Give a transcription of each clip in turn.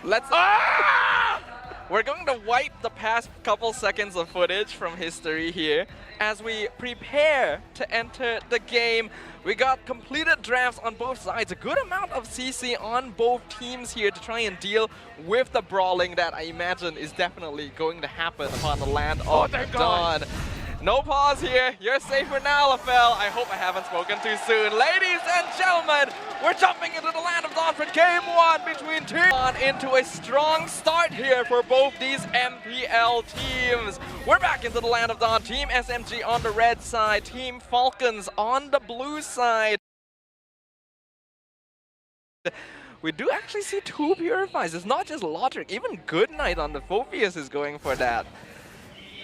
Let's... We're going to wipe the past couple seconds of footage from history here as we prepare to enter the game. We got completed drafts on both sides, a good amount of CC on both teams here to try and deal with the brawling that I imagine is definitely going to happen upon the land of Dawn. No pause here. You're safer now, LaFell. I hope I haven't spoken too soon. Ladies and gentlemen, we're jumping into the land of Dawn for game one between teams. On into a strong start here for both these MPL teams. We're back into the land of Dawn. Team SMG on the red side, Team Falcons on the blue side. We do actually see two Purifies. It's not just Logic. Even Goodnight on the Phobius is going for that.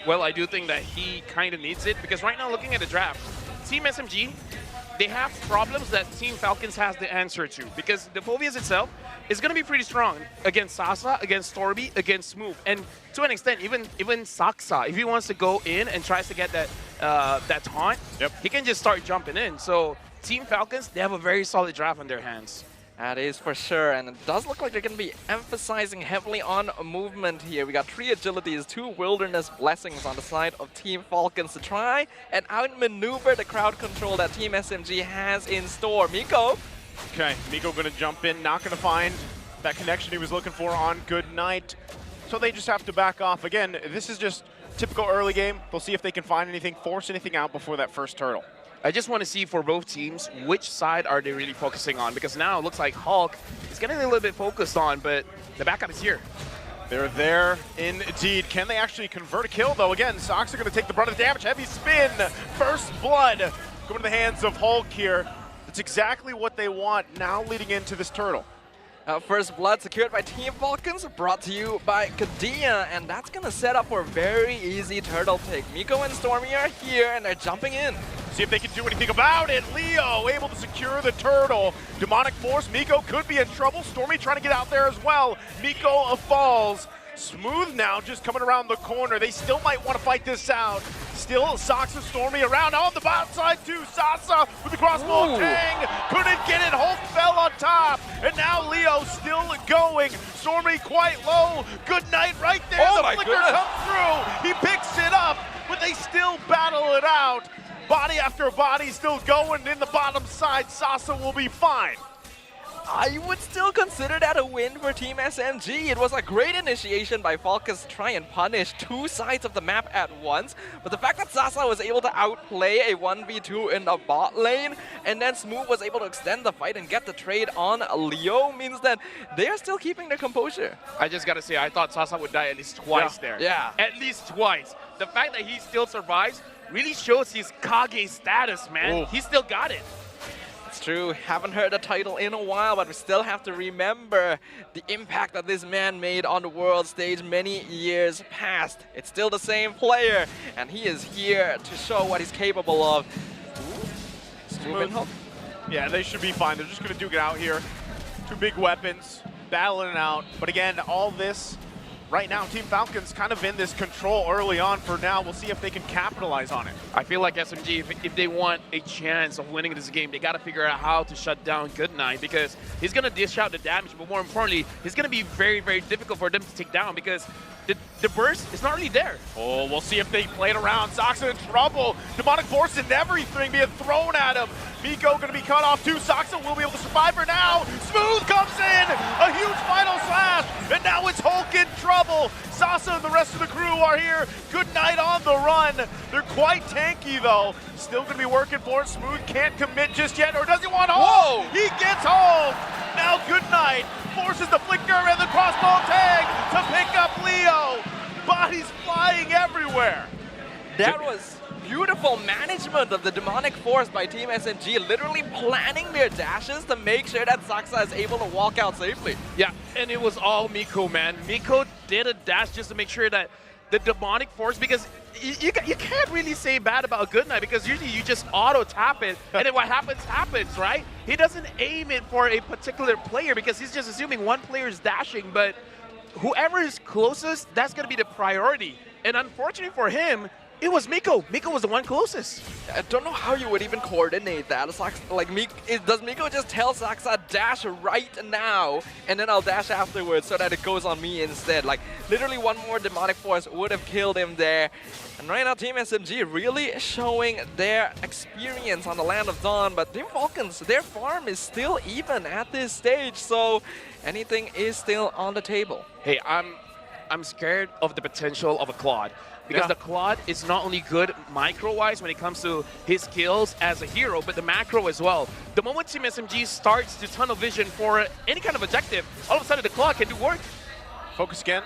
Well, I do think that he kind of needs it because right now, looking at the draft, Team SMG, they have problems that Team Falcons has the answer to because the Phobius itself is going to be pretty strong against Sasa, against Storby, against Smooth, and to an extent, even Saksa, if he wants to go in and tries to get that that taunt, he can just start jumping in. So Team Falcons, they have a very solid draft on their hands. That is for sure, and it does look like they're going to be emphasizing heavily on movement here. We got 3 agilities, 2 wilderness blessings on the side of Team Falcons to try and outmaneuver the crowd control that Team SMG has in store. Miko. Okay, Miko going to jump in, not going to find that connection he was looking for on Goodnight. So they just have to back off. Again, this is just typical early game. They'll see if they can find anything, force anything out before that first turtle. I just want to see for both teams, which side are they really focusing on? Because now it looks like Hulk is getting a little bit focused on, but the backup is here. They're there indeed. Can they actually convert a kill, though? Again, Sox are going to take the brunt of the damage. Heavy spin, first blood going to the hands of Hulk here. That's exactly what they want now leading into this turtle. First blood secured by Team Falcons, brought to you by Kadia, and that's going to set up for a very easy turtle pick. Miko and Stormy are here, and they're jumping in. See if they can do anything about it. Leo able to secure the turtle. Demonic Force, Miko could be in trouble. Stormy trying to get out there as well. Miko falls. Smooth now just coming around the corner. They still might want to fight this out. Still, Sox and Stormy around on the bottom side too. Sasa with the crossbow tang. Couldn't get it. Hulk fell on top. And now Leo still going. Stormy quite low. Goodnight right there. The flicker comes through. He picks it up, but they still battle it out. Body after body still going in the bottom side. Sasa will be fine. I would still consider that a win for Team SMG. It was a great initiation by Falcons to try and punish 2 sides of the map at once. But the fact that Sasa was able to outplay a 1v2 in the bot lane, and then Smooth was able to extend the fight and get the trade on Leo means that they are still keeping their composure. I just got to say, I thought Sasa would die at least twice there. Yeah. At least twice. The fact that he still survives really shows his Kage status, man. He still got it. It's true, haven't heard the title in a while, but we still have to remember the impact that this man made on the world stage many years past. It's still the same player, and he is here to show what he's capable of. Smooth. Yeah, they should be fine. They're just going to duke it out here. 2 big weapons, battling it out. But again, all this, right now, Team Falcons kind of in this control early on for now. We'll see if they can capitalize on it. I feel like SMG, if they want a chance of winning this game, they got to figure out how to shut down Goodnight because he's going to dish out the damage, but more importantly, it's going to be very, very difficult for them to take down because the burst is not really there. Oh, we'll see if they play it around. Soxa in trouble. Demonic Force and everything being thrown at him. Miko going to be cut off too. Soxa will be able to survive for now. Smooth comes in. A huge final slash. And now it's Hulk in trouble. Sasa and the rest of the crew are here. Goodnight on the run. They're quite tanky though. Still going to be working for it. Smooth can't commit just yet. Or does he want Hulk? He gets Hulk. Now Goodnight forces the flicker and the crossbow tag to pick up Leo. Bodies flying everywhere. That was beautiful management of the Demonic Force by Team SMG, literally planning their dashes to make sure that Saksa is able to walk out safely. Yeah, and it was all Miko, man. Miko did a dash just to make sure that the Demonic Force, because you can't really say bad about Goodnight because usually you just auto-tap it, and then what happens, right? He doesn't aim it for a particular player because he's just assuming one player is dashing, but whoever is closest, that's going to be the priority. And unfortunately for him, It was Miko. Miko was the one closest. I don't know how you would even coordinate that. Like, does Miko just tell Saksa, dash right now, and then I'll dash afterwards so that it goes on me instead? Like, literally one more Demonic Force would have killed him there. And right now, Team SMG really showing their experience on the Land of Dawn, but Team Falcons, their farm is still even at this stage, so anything is still on the table. Hey, I'm scared of the potential of a Claude. Because the Claude is not only good micro-wise when it comes to his skills as a hero, but the macro as well. The moment Team SMG starts to tunnel vision for any kind of objective, all of a sudden the Claude can do work. Focus again.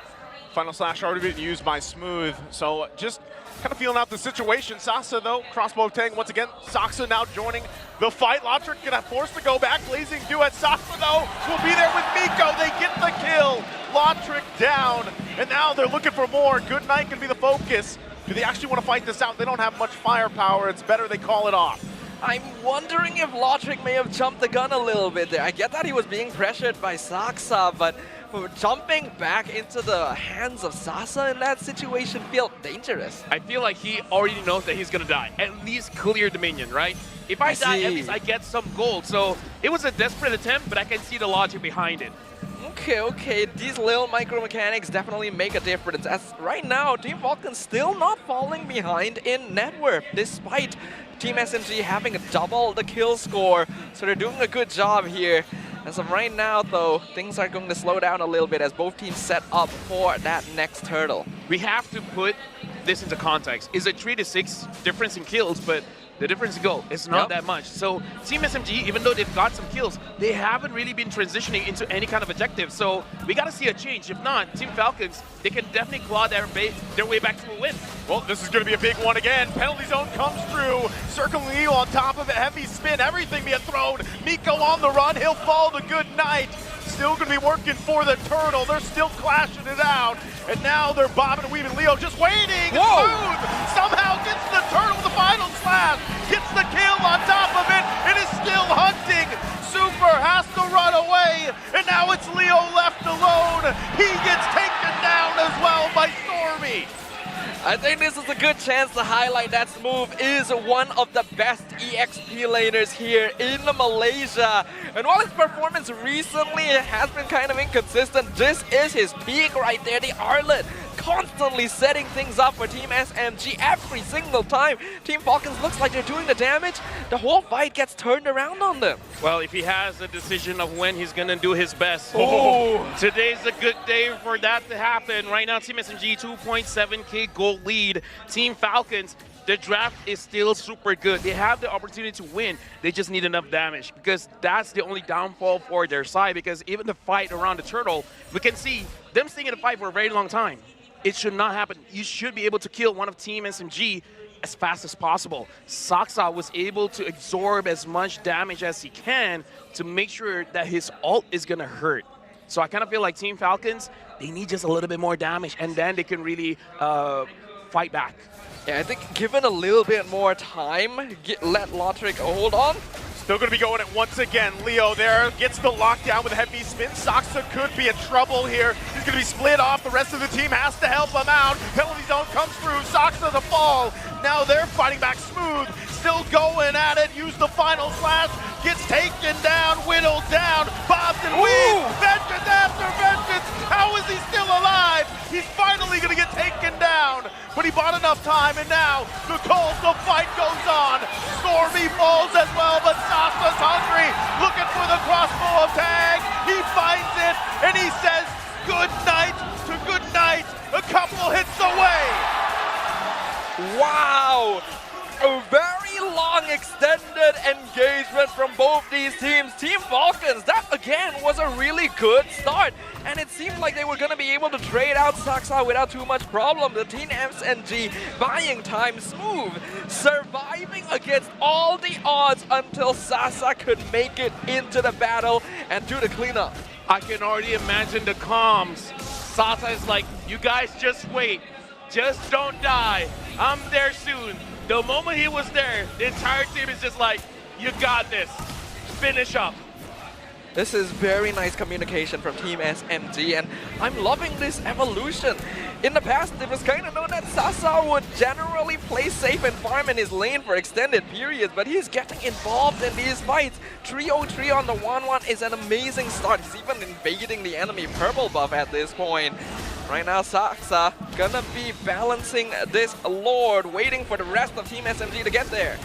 Final slash already been used by Smooth. So just kind of feeling out the situation. Saksa though, crossbow tang once again. Saksa now joining the fight. Lotric gonna force to go back. Blazing duet. Saksa though will be there with Miko. They get the kill. Lotric down. And now they're looking for more. Good night can be the focus. Do they actually want to fight this out? They don't have much firepower. It's better they call it off. I'm wondering if Lotric may have jumped the gun a little bit there. I get that he was being pressured by Saksa, but jumping back into the hands of Sasa in that situation felt dangerous. I feel like he already knows that he's going to die. At least clear the minion, right? If I die, at least I get some gold. So it was a desperate attempt, but I can see the logic behind it. Okay, these little micro mechanics definitely make a difference. As right now, Team Falcons still not falling behind in net worth, despite Team SMG having double the kill score. So they're doing a good job here. As of right now, though, things are going to slow down a little bit as both teams set up for that next turtle. We have to put this into context. It's a 3 to 6 difference in kills, but the difference in goal is not that much. So Team SMG, even though they've got some kills, they haven't really been transitioning into any kind of objective. So we got to see a change. If not, Team Falcons, they can definitely claw their way back to a win. Well, this is going to be a big one again. Penalty zone comes through. Circling Leo on top of it. Heavy spin. Everything being thrown. Miko on the run. He'll fall to good night. Still going to be working for the turtle. They're still clashing it out. And now they're bobbing and weaving. Leo just waiting. Smooth somehow gets the turtle with the final slash. Gets the kill on top of it. It is still hunting. Super has to run away. And now it's Leo left alone. He gets taken down as well by Stormy. I think this is a good chance to highlight that Smooth is one of the best EXP laners here in Malaysia. And while his performance recently has been kind of inconsistent, this is his peak right there. The Arlet constantly setting things up for Team SMG every single time. Team Falcons looks like they're doing the damage. The whole fight gets turned around on them. Well, if he has a decision of when he's going to do his best, today's a good day for that to happen. Right now, Team SMG 2.7k gold lead. Team Falcons, the draft is still super good. They have the opportunity to win. They just need enough damage because that's the only downfall for their side, because even the fight around the turtle, we can see them staying in the fight for a very long time. It should not happen. You should be able to kill one of Team SMG as fast as possible. Saksa was able to absorb as much damage as he can to make sure that his ult is going to hurt. So I kind of feel like Team Falcons, they need just a little bit more damage, and then they can really fight back. Yeah, I think given a little bit more time, let Lotric hold on. Still going to be going it once again. Leo there gets the lockdown with a heavy spin. Saksa could be in trouble here. He's going to be split off. The rest of the team has to help him out. Penalty zone comes through. Saksa the fall. Now they're fighting back. Smooth still going at it. Use the final slash. Gets taken down. Whittled down. Bobs and weaves. Vengeance after vengeance. How is he still alive? He's finally going to get taken down. But he bought enough time, and now the fight goes on. Stormy falls as well, but Saksa's hungry, looking for the crossbow of tag. He finds it, and he says good night to good night. A couple hits away. Wow! A very long extended engagement from both these teams. Team Falcons, that again was a really good start. And it seemed like they were going to be able to trade out Saksa without too much problem. The Team SMG buying time. Smooth, surviving against all the odds until Sasa could make it into the battle and do the cleanup. I can already imagine the comms. Sasa is like, you guys just wait. Just don't die. I'm there soon. The moment he was there, the entire team is just like, you got this. Finish up. This is very nice communication from Team SMG, and I'm loving this evolution. In the past, it was kind of known that Sasa would generally play safe and farm in his lane for extended periods, but he's getting involved in these fights. 303 on the 1-1 is an amazing start. He's even invading the enemy purple buff at this point. Right now, Sasa gonna be balancing this Lord, waiting for the rest of Team SMG to get there.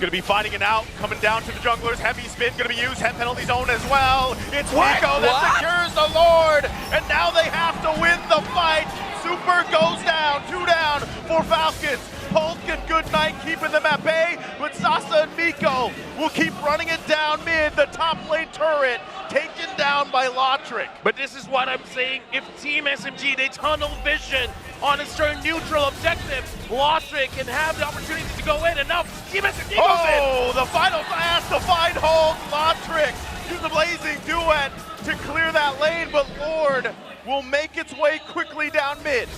Gonna be fighting it out, coming down to the junglers. Heavy spin gonna be used, head penalty zone as well. It's Miko that secures the Lord, and now they have to win the fight. Super goes down, 2 down for Falcons. Polk and Goodnight keeping them at bay, but Sasa and Miko will keep running it down mid. The top lane turret taken down by Lotric. But this is what I'm saying. If Team SMG, they tunnel vision on a certain neutral objective, Lotric can have the opportunity to go in, and now Team SMG goes in. Oh, the final blast, the fine hold. Lotric use the blazing duet to clear that lane, but Lord will make its way quickly down mid.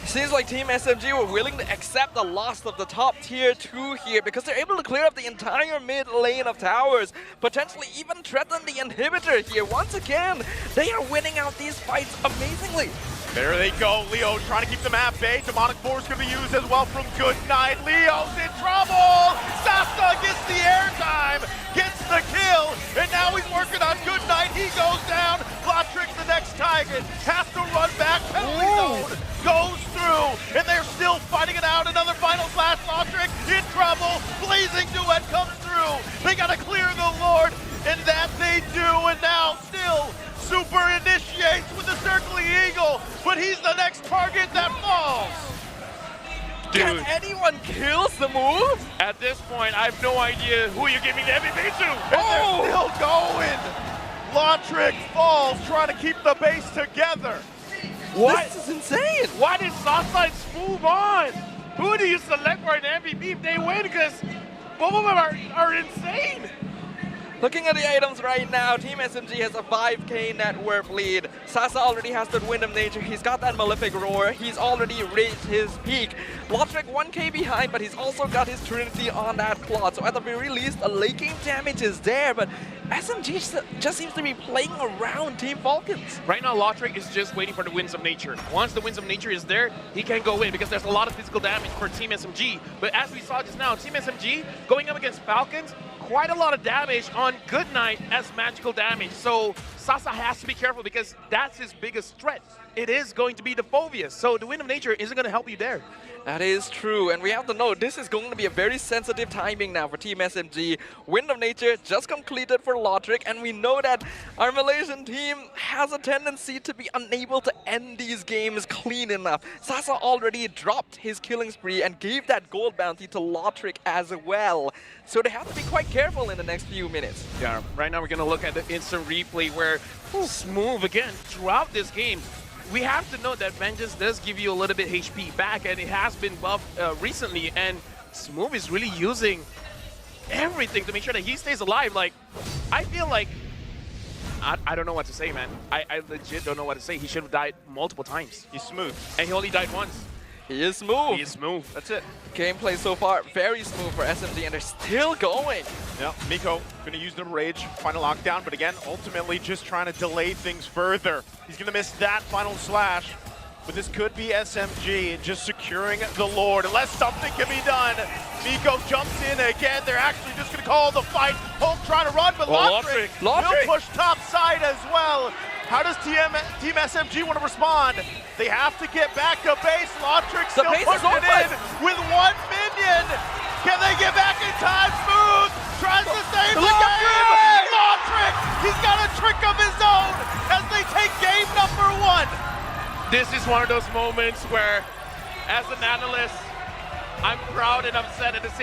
Seems like Team SMG were willing to accept the loss of the top tier 2 here because they're able to clear up the entire mid lane of towers, potentially even threaten the inhibitor here. Once again, they are winning out these fights amazingly. There they go, Leo trying to keep them at bay. Demonic Force gonna be used as well from Goodnight. Leo's in trouble! Sasa gets the airtime, gets the kill, and now he's working on Goodnight. He goes down. Lotric's the next target. Has to run back. Penalty zone goes through, and they're still fighting it out. Another final flash. Lotric in trouble. Blazing duet comes through. They gotta clear the Lord, and that they do, and now still Super initiates with the circling eagle, but he's the next target that falls. Dude. Can anyone kill the move? At this point, I have no idea who you're giving the MVP to. And they're still going. Lotric falls, trying to keep the base together. What? This is insane. Why did Sasa move on? Who do you select for an MVP if they win? Because both of them are insane. Looking at the items right now, Team SMG has a 5k net worth lead. Sasa already has the Wind of Nature. He's got that Malefic Roar. He's already reached his peak. Lotric 1k behind, but he's also got his Trinity on that Claw. So at the very least, a laking damage is there, but SMG just seems to be playing around Team Falcons. Right now, Lotric is just waiting for the Winds of Nature. Once the Winds of Nature is there, he can go in because there's a lot of physical damage for Team SMG. But as we saw just now, Team SMG going up against Falcons, quite a lot of damage on Goodnight as magical damage. So Sasa has to be careful because that's his biggest threat. It is going to be the Phobius. So the Wind of Nature isn't going to help you there. That is true, and we have to know this is going to be a very sensitive timing now for Team SMG. Wind of Nature just completed for Lotric, and we know that our Malaysian team has a tendency to be unable to end these games clean enough. Sasa already dropped his killing spree and gave that gold bounty to Lotric as well. So they have to be quite careful in the next few minutes. Yeah, right now we're going to look at the instant replay where Smooth again throughout this game. We have to note that Vengeance does give you a little bit HP back, and it has been buffed recently, and Smooth is really using everything to make sure that he stays alive. Like, I feel like, I don't know what to say, man. I legit don't know what to say. He should have died multiple times. He's smooth. And he only died once. He is smooth. He is smooth. That's it. Gameplay so far, very smooth for SMG, and they're still going. Yeah, Miko gonna use the Rage, final lockdown, but again, ultimately just trying to delay things further. He's gonna miss that final slash, but this could be SMG just securing the Lord, unless something can be done. Miko jumps in again. They're actually just gonna call the fight. Hulk trying to run, but Lotric will push top side as well. How does Team SMG want to respond? They have to get back to base. Lotric still pushing it in with 1 minion. Can they get back in time? Smooth tries to save the game. Lotric, he's got a trick of his own as they take game number 1. This is one of those moments where, as an analyst, I'm proud and upset at the same time.